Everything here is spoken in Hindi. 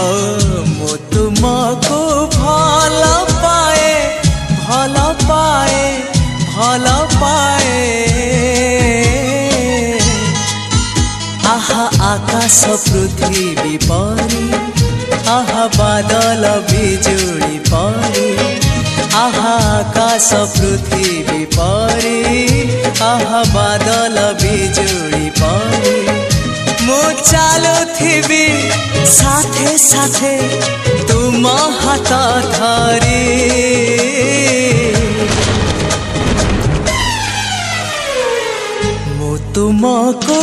ओ मु तुमको भल पाए भल पाए भल पाए आहा आकाश पृथ्वी परी आहा बादल बिजुली परी आहा आकाश पृथ्वी परी आहा बादल बिजुली परी मु चालुथिबी साथे साथे तुम हाथ धरी मु तुमको